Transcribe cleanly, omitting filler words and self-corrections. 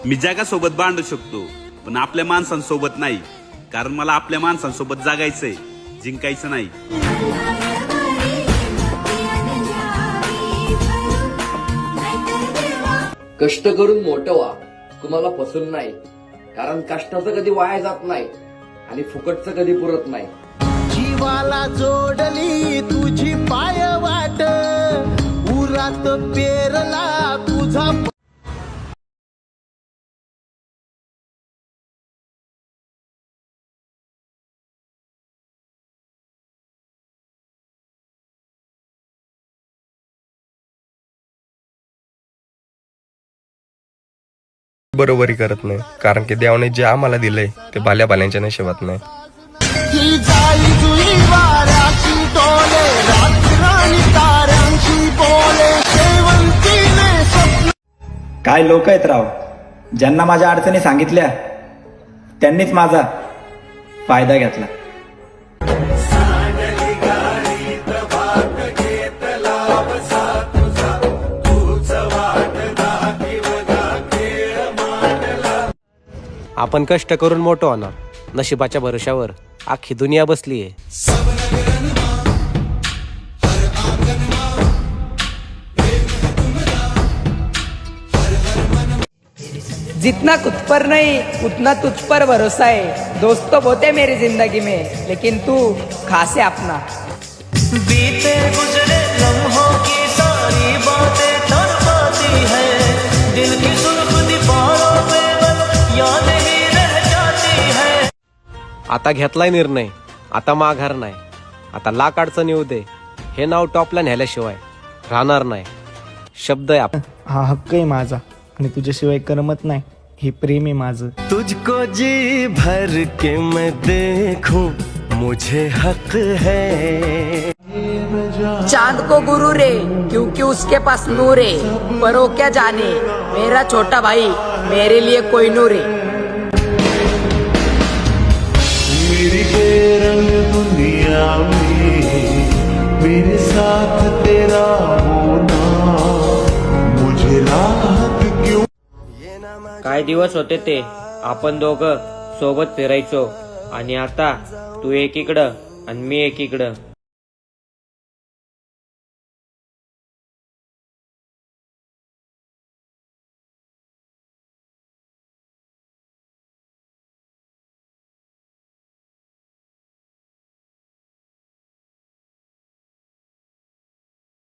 मी जगासोबत भांडू शकतो पण आपल्या माणसांसोबत नाही, कारण मला आपल्या माणसांसोबत जगायचंय, जिंकायचं नाही. कष्ट करून मोठं व्हा, तुम्हाला फसून नाही, कारण कष्टाचं कधी वाया जात नाही आणि फुकटचं कधी पुरत नाही. जीवाला जोडली तुझी पाय वाट, उरात पेरला तुझा. बरोबरी करत नाही, कारण की देवाने जे आम्हाला दिलंय ते भाल्या भाल्यांच्या नशिबात नाही. काय लोक आहेत राव, ज्यांना माझ्या अडचणी सांगितल्या त्यांनीच माझा फायदा घेतला. आपण कष्ट करून मोठं होणार, नशिबाच्या भरोशावर आखी दुनिया बसलीये. जितना खुद पर नहीं उतना तुझ पर भरोसा है. दोस्त तो बहुत है मेरी जिंदगी में, लेकिन तू खास है अपना. बीते गुजरे लम्हों की सारी बातें तड़पाती है, दिल की सुर्ख दीवारों पे याद ही रह जाती है. आता घेतलाय निर्णय, आता माघार नाही. आता लाख अडचण येऊ दे, हे नाव टॉपला न्यायल्याशिवाय राहणार नाही. शब्द आहे हा हक्क आहे माझा आणि तुझ्याशिवाय करमत नाही, हे प्रेम आहे माझं. तुझको जी भर के मैं देखूं मुझे हक है. चांद को गुरु रे क्योंकि उसके पास नूर है, पर वो क्या जाने मेरा छोटा भाई मेरे लिए कोई नूर है. मेरी बेरंग दुनिया में मेरे साथ तेरा होना मुझे राहत क्यों. काय दिवस होते ते आपण दोघं सोबत फिरायचो, आणि आता तू एकीकडं आणि मी एकीकडं.